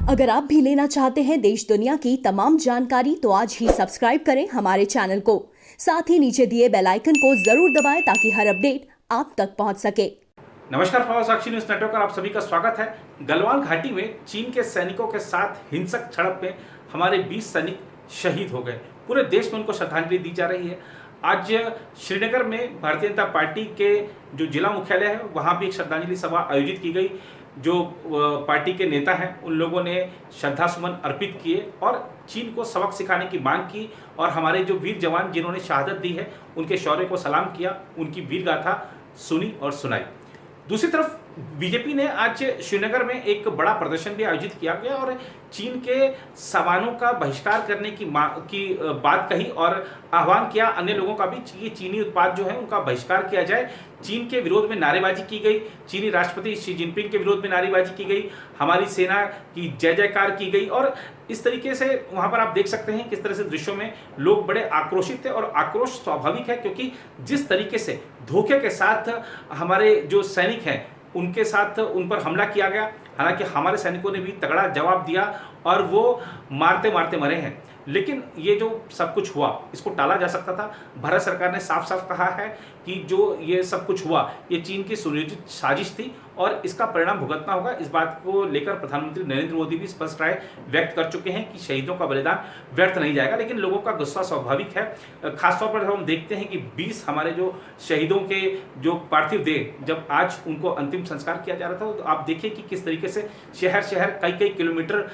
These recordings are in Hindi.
अगर आप भी लेना चाहते हैं देश दुनिया की तमाम जानकारी तो आज ही सब्सक्राइब करें हमारे चैनल को। साथ ही नीचे दिए बेल आइकन को जरूर दबाएं ताकि हर अपडेट आप तक पहुंच सके। नमस्कार, प्रभाव साक्षी न्यूज नेटवर्क पर आप सभी का स्वागत है। गलवान घाटी में चीन के सैनिकों के साथ हिंसक झड़प में हमारे 20 सैनिक शहीद हो गए। पूरे देश में उनको श्रद्धांजलि दी जा रही है। आज श्रीनगर में भारतीय जनता पार्टी के जो जिला मुख्यालय है वहाँ भी एक श्रद्धांजलि सभा आयोजित की गई। जो पार्टी के नेता हैं उन लोगों ने श्रद्धा सुमन अर्पित किए और चीन को सबक सिखाने की मांग की और हमारे जो वीर जवान जिन्होंने शहादत दी है उनके शौर्य को सलाम किया, उनकी वीर गाथा सुनी और सुनाई। दूसरी तरफ बीजेपी ने आज श्रीनगर में एक बड़ा प्रदर्शन भी आयोजित किया गया और चीन के सामानों का बहिष्कार करने की बात कही और आह्वान किया अन्य लोगों का भी ये चीनी उत्पाद जो है उनका बहिष्कार किया जाए। चीन के विरोध में नारेबाजी की गई, चीनी राष्ट्रपति शी जिनपिंग के विरोध में नारेबाजी की गई, हमारी सेना की जय जयकार की गई और इस तरीके से वहाँ पर आप देख सकते हैं किस तरह से दृश्यों में लोग बड़े आक्रोशित थे और आक्रोश स्वाभाविक है क्योंकि जिस तरीके से धोखे के साथ हमारे जो सैनिक हैं उनके साथ उन पर हमला किया गया। हालांकि हमारे सैनिकों ने भी तगड़ा जवाब दिया और वो मारते मारते मरे हैं, लेकिन ये जो सब कुछ हुआ इसको टाला जा सकता था। भारत सरकार ने साफ साफ कहा है कि जो ये सब कुछ हुआ ये चीन की सुनियोजित साजिश थी और इसका परिणाम भुगतना होगा। इस बात को लेकर प्रधानमंत्री नरेंद्र मोदी भी स्पष्ट राय व्यक्त कर चुके हैं कि शहीदों का बलिदान व्यर्थ नहीं जाएगा, लेकिन लोगों का गुस्सा स्वाभाविक है। खासतौर पर हम देखते हैं कि 20 हमारे जो शहीदों के जो पार्थिव देह जब आज उनको अंतिम संस्कार किया जा रहा था तो आप देखिए कि किस तरीके से शहर शहर कई किलोमीटर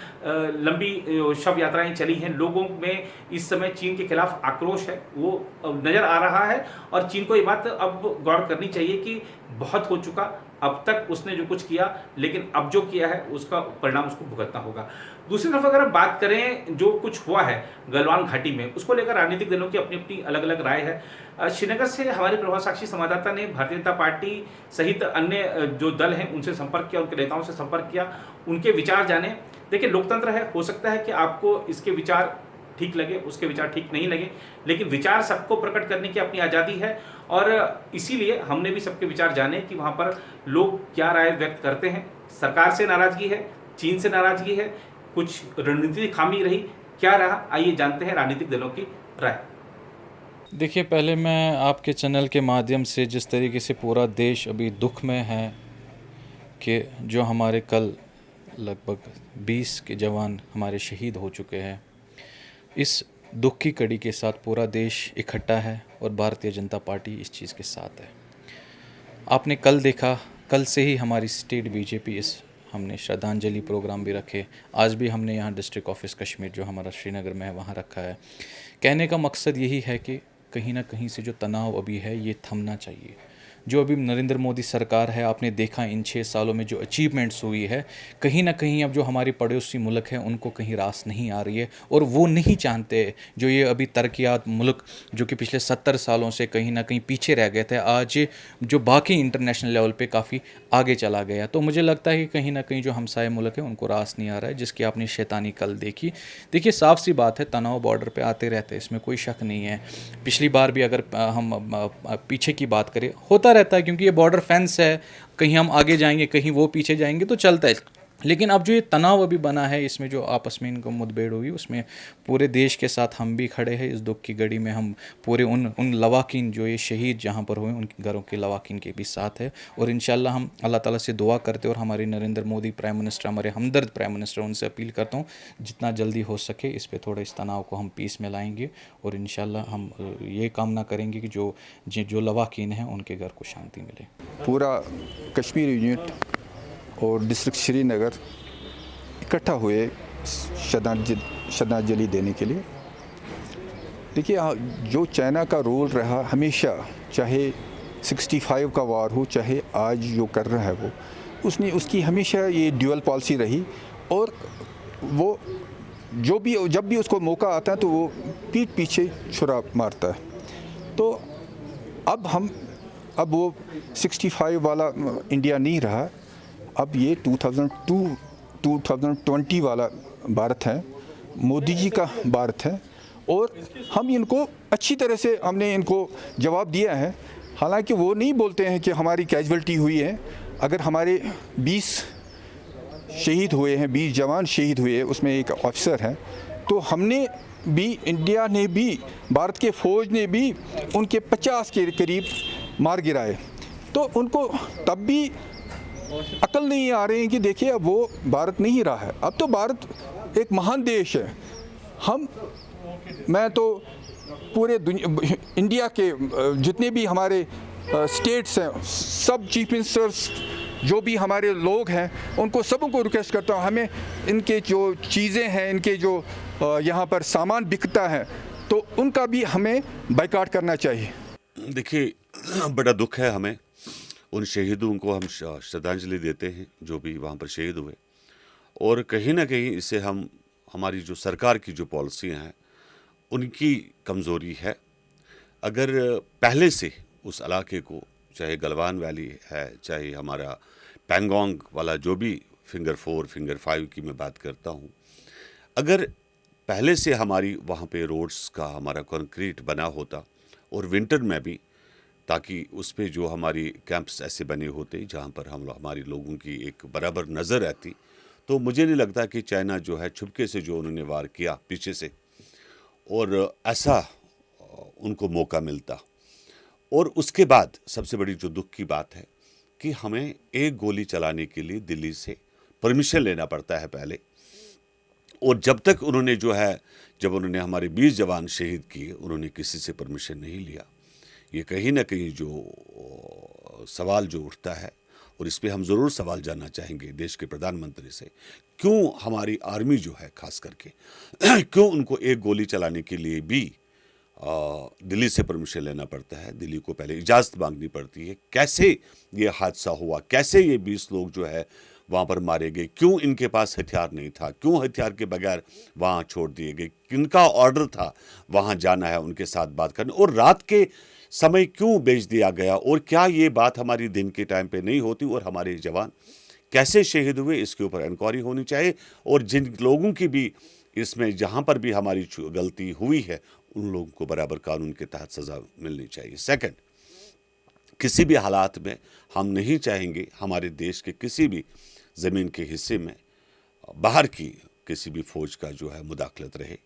लंबी शव यात्राएं चली हैं। लोगों में इस समय चीन के खिलाफ आक्रोश है वो नजर आ रहा है और चीन को ये बात अब गौर करनी चाहिए कि बहुत हो चुका, अब तक उसने जो कुछ किया लेकिन अब जो किया है उसका परिणाम उसको भुगतना होगा। दूसरी तरफ अगर हम बात करें जो कुछ हुआ है गलवान घाटी में उसको लेकर राजनीतिक दलों की अपनी अपनी अलग अलग राय है। श्रीनगर से हमारे प्रभाव साक्षी संवाददाता ने भारतीय जनता पार्टी सहित अन्य जो दल हैं उनसे संपर्क किया, उनके नेताओं से संपर्क किया, उनके विचार जाने। देखिए लोकतंत्र है, हो सकता है कि आपको इसके विचार ठीक लगे, उसके विचार ठीक नहीं लगे, लेकिन विचार सबको प्रकट करने की अपनी आज़ादी है और इसीलिए हमने भी सबके विचार जाने कि वहाँ पर लोग क्या राय व्यक्त करते हैं। सरकार से नाराजगी है, चीन से नाराजगी है, कुछ रणनीतिक खामी रही, क्या रहा, आइए जानते हैं राजनीतिक दलों की राय। देखिए, पहले मैं आपके चैनल के माध्यम से जिस तरीके से पूरा देश अभी दुख में है कि जो हमारे कल लगभग 20 के जवान हमारे शहीद हो चुके हैं, इस दुख की कड़ी के साथ पूरा देश इकट्ठा है और भारतीय जनता पार्टी इस चीज़ के साथ है। आपने कल देखा, कल से ही हमारी स्टेट बीजेपी हमने श्रद्धांजलि प्रोग्राम भी रखे। आज भी हमने यहाँ डिस्ट्रिक्ट ऑफिस कश्मीर जो हमारा श्रीनगर में है वहाँ रखा है। कहने का मकसद यही है कि कहीं ना कहीं से जो तनाव अभी है ये थमना चाहिए। जो अभी नरेंद्र मोदी सरकार है, आपने देखा इन 6 सालों में जो अचीवमेंट्स हुई है, कहीं ना कहीं अब जो हमारे पड़ोसी मुल्क हैं उनको कहीं रास नहीं आ रही है और वो नहीं चाहते जो ये अभी तरक्यात मुल्क जो कि पिछले 70 सालों से कहीं ना कहीं पीछे रह गए थे, आज जो बाकी इंटरनेशनल लेवल पे काफ़ी आगे चला गया। तो मुझे लगता है कि कहीं ना कहीं जो हमसाये मुल्क हैं उनको रास नहीं आ रहा है, जिसकी आपने शैतानी कल देखी। देखिए साफ सी बात है, तनाव बॉर्डर पर आते रहते हैं, इसमें कोई शक नहीं है। पिछली बार भी अगर हम पीछे की बात करें होता रहता है क्योंकि ये बॉर्डर फेंस है, कहीं हम आगे जाएंगे कहीं वो पीछे जाएंगे तो चलता है। लेकिन अब जो ये तनाव अभी बना है, इसमें जो आपस में इनको मुठभेड़ हुई उसमें पूरे देश के साथ हम भी खड़े हैं। इस दुख की घड़ी में हम पूरे उन लवाकिन जो ये शहीद जहाँ पर हुए उनके घरों के लवाकिन के भी साथ है और इंशाल्लाह हम अल्लाह ताला से दुआ करते और हमारे नरेंद्र मोदी प्राइम मिनिस्टर, हमारे हमदर्द प्राइम मिनिस्टर, उनसे अपील करता हूँ जितना जल्दी हो सके इस पर थोड़ा इस तनाव को हम पीस में लाएंगे और इंशाल्लाह हम ये कामना करेंगे कि जो लवाकिन हैं उनके घर को शांति मिले। पूरा कश्मीर यूनिट और डिस्ट्रिक्ट श्रीनगर इकट्ठा हुए श्रद्धांजलि देने के लिए। देखिए जो चाइना का रोल रहा हमेशा, चाहे 65 का वार हो चाहे आज जो कर रहा है वो, उसकी हमेशा ये ड्यूअल पॉलिसी रही और वो जब भी उसको मौका आता है तो वो पीठ पीछे छुरा मारता है। तो अब वो 65 वाला इंडिया नहीं रहा, अब ये 2020 वाला भारत है, मोदी जी का भारत है और हम इनको अच्छी तरह से हमने इनको जवाब दिया है। हालांकि वो नहीं बोलते हैं कि हमारी कैजुअल्टी हुई है। अगर हमारे 20 शहीद हुए हैं, 20 जवान शहीद हुए, उसमें एक ऑफिसर हैं, तो हमने भी, इंडिया ने भी, भारत के फ़ौज ने भी उनके 50 के करीब मार गिराए। तो उनको तब भी अकल नहीं आ रही है कि देखिए अब वो भारत नहीं रहा है। अब तो भारत एक महान देश है। मैं तो पूरे इंडिया के जितने भी हमारे स्टेट्स हैं, सब चीफ मिनिस्टर्स जो भी हमारे लोग हैं, उनको सबको रिक्वेस्ट करता हूँ, हमें इनके जो चीज़ें हैं, इनके जो यहाँ पर सामान बिकता है, तो उनका भी हमें बाइकाट करना चाहिए। देखिए, बड़ा दुख है हमें, उन शहीदों को हम श्रद्धांजलि देते हैं जो भी वहाँ पर शहीद हुए, और कहीं ना कहीं इससे हमारी जो सरकार की जो पॉलिसियाँ हैं उनकी कमज़ोरी है। अगर पहले से उस इलाके को, चाहे गलवान वैली है, चाहे हमारा पैंगोंग वाला जो भी फिंगर 4, फिंगर 5 की मैं बात करता हूँ, अगर पहले से हमारी वहाँ पे रोड्स का हमारा कंक्रीट बना होता, और विंटर में भी, ताकि उस पे जो हमारी कैंप्स ऐसे बने होते जहाँ पर हमारी लोगों की एक बराबर नज़र रहती, तो मुझे नहीं लगता कि चाइना जो है छुपके से जो उन्होंने वार किया पीछे से, और ऐसा उनको मौका मिलता। और उसके बाद सबसे बड़ी जो दुख की बात है कि हमें एक गोली चलाने के लिए दिल्ली से परमिशन लेना पड़ता है पहले, और जब तक उन्होंने जब उन्होंने हमारे 20 जवान शहीद किए, उन्होंने किसी से परमिशन नहीं लिया। ये कहीं ना कहीं जो सवाल जो उठता है, और इस पे हम ज़रूर सवाल जानना चाहेंगे देश के प्रधानमंत्री से, क्यों हमारी आर्मी जो है खास करके क्यों उनको एक गोली चलाने के लिए भी दिल्ली से परमिशन लेना पड़ता है, दिल्ली को पहले इजाज़त मांगनी पड़ती है। कैसे ये हादसा हुआ, कैसे ये 20 लोग जो है वहाँ पर मारे गए, क्यों इनके पास हथियार नहीं था, क्यों हथियार के बगैर वहाँ छोड़ दिए गए, किनका ऑर्डर था वहाँ जाना है उनके साथ बात करने, और रात के समय क्यों भेज दिया गया, और क्या ये बात हमारी दिन के टाइम पे नहीं होती, और हमारे जवान कैसे शहीद हुए, इसके ऊपर इंक्वायरी होनी चाहिए। और जिन लोगों की भी इसमें जहाँ पर भी हमारी गलती हुई है, उन लोगों को बराबर कानून के तहत सज़ा मिलनी चाहिए। सेकंड, किसी भी हालात में हम नहीं चाहेंगे हमारे देश के किसी भी ज़मीन के हिस्से में बाहर की किसी भी फ़ौज का जो है मुदाखलत रहे,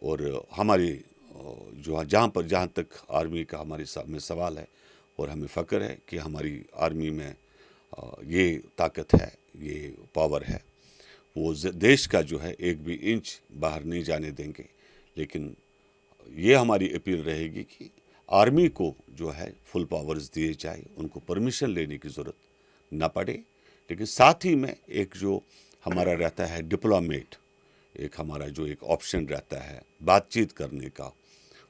और हमारी जहाँ तक आर्मी का हमारे सामने सवाल है, और हमें फ़ख्र है कि हमारी आर्मी में ये ताकत है, ये पावर है, वो देश का जो है एक भी इंच बाहर नहीं जाने देंगे। लेकिन ये हमारी अपील रहेगी कि आर्मी को जो है फुल पावर्स दिए जाए, उनको परमिशन लेने की ज़रूरत ना पड़े। लेकिन साथ ही में एक जो हमारा रहता है डिप्लोमेट, एक हमारा जो एक ऑप्शन रहता है बातचीत करने का,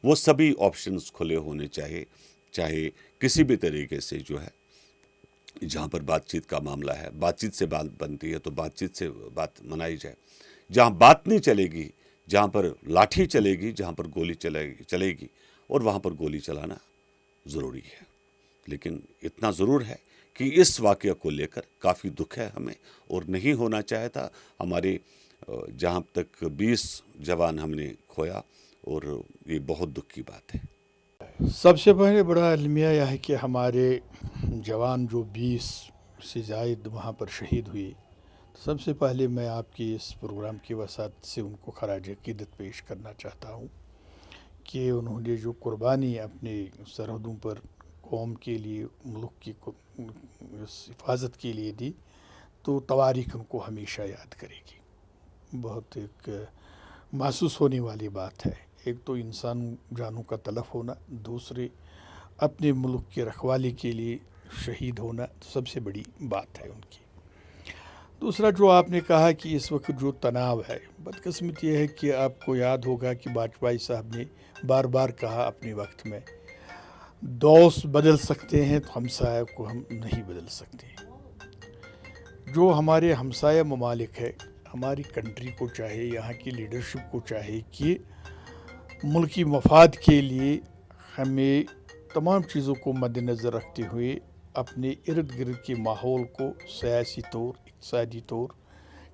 वो सभी ऑप्शंस खुले होने चाहिए। चाहे किसी भी तरीके से जो है, जहाँ पर बातचीत का मामला है, बातचीत से बात बनती है तो बातचीत से बात मनाई जाए। जहाँ बात नहीं चलेगी, जहाँ पर लाठी चलेगी, जहाँ पर गोली चलेगी, और वहाँ पर गोली चलाना ज़रूरी है। लेकिन इतना ज़रूर है कि इस वाक़या को लेकर काफ़ी दुख है हमें, और नहीं होना चाहता। हमारे जहाँ तक 20 जवान हमने खोया, और ये बहुत दुख की बात है। सबसे पहले बड़ा अलमिया यह है कि हमारे जवान जो 20 से ज़ायद वहाँ पर शहीद हुए, सबसे पहले मैं आपकी इस प्रोग्राम की वसात से उनको खराज अक़ीदत पेश करना चाहता हूँ कि उन्होंने जो कुर्बानी अपने सरहदों पर कौम के लिए, मुल्क की हिफाजत के लिए दी, तो तवारीख़ उनको हमेशा याद करेगी। बहुत एक महसूस होने वाली बात है। एक तो इंसान जानों का तलफ होना, दूसरे अपने मुल्क की रखवाली के लिए शहीद होना, तो सबसे बड़ी बात है उनकी। दूसरा जो आपने कहा कि इस वक्त जो तनाव है, बदकिस्मत यह है कि आपको याद होगा कि वाजपेयी साहब ने बार बार कहा अपने वक्त में, दोस्त बदल सकते हैं तो हमसाया को हम नहीं बदल सकते। जो हमारे हमसाया ममालिक है, हमारी कंट्री को चाहे, यहाँ की लीडरशिप को चाहे कि मुल्की मफाद के लिए हमें तमाम चीज़ों को मद्देनज़र रखते हुए अपने इर्द गिर्द के माहौल को सियासी तौर, इक़्तिसादी तौर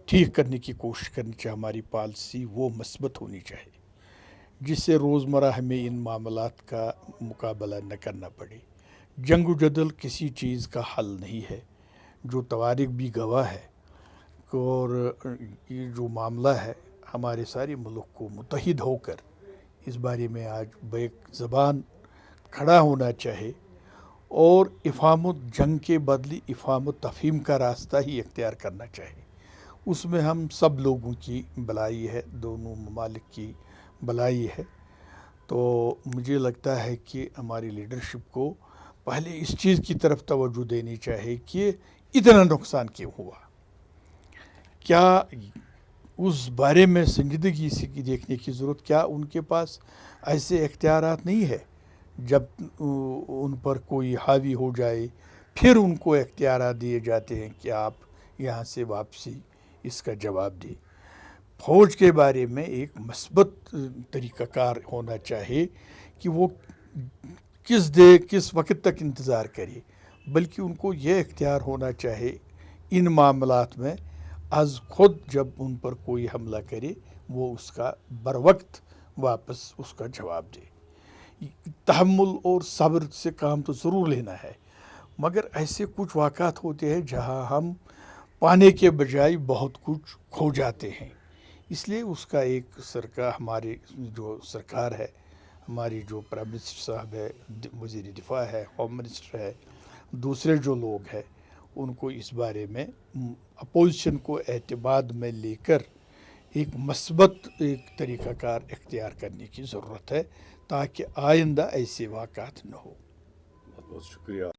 ठीक करने की कोशिश करनी चाहिए। हमारी पॉलिसी वो मस्बत होनी चाहिए जिससे रोज़मर्रा हमें इन मामलात का मुकाबला न करना पड़े। जंग जदल किसी चीज़ का हल नहीं है। जो तवारीख़ भी गवाह है और ये जो मामला है हमारे सारे मुल्क को मुत्तहिद होकर इस बारे में आज बेक ज़बान खड़ा होना चाहिए और इफ़ामुत जंग के बदले इफ़ामुत तफ़हीम का रास्ता ही इख्तियार करना चाहिए। उसमें हम सब लोगों की भलाई है, दोनों ममालिक की भलाई है। तो मुझे लगता है कि हमारी लीडरशिप को पहले इस चीज़ की तरफ तवज्जो देनी चाहिए कि इतना नुकसान क्यों हुआ, क्या उस बारे में संजीदगी से देखने की ज़रूरत, क्या उनके पास ऐसे इख्तियारात नहीं है जब उन पर कोई हावी हो जाए फिर उनको इख्तियारात दिए जाते हैं कि आप यहाँ से वापसी इसका जवाब दें। फ़ौज के बारे में एक मस्बत तरीक़ाकार होना चाहिए कि वो किस वक्त तक इंतज़ार करे, बल्कि उनको ये इख्तियार होना चाहिए इन मामलात में आज खुद जब उन पर कोई हमला करे वो उसका बर वक्त वापस उसका जवाब दे। तहम्मुल और सब्र से काम तो ज़रूर लेना है, मगर ऐसे कुछ वाक़ात होते हैं जहां हम पाने के बजाय बहुत कुछ खो जाते हैं। इसलिए उसका एक सरकार, हमारी जो सरकार है, हमारी जो प्राइम मिनिस्टर साहब है, वज़ीर दिफा है, होम मिनिस्टर है, दूसरे जो लोग हैं, उनको इस बारे में अपोजिशन को एतमाद में लेकर एक मस्बत एक तरीक़ाकार इख्तियार करने की ज़रूरत है ताकि आइंदा ऐसे वाक़ात न हो। बहुत बहुत शुक्रिया।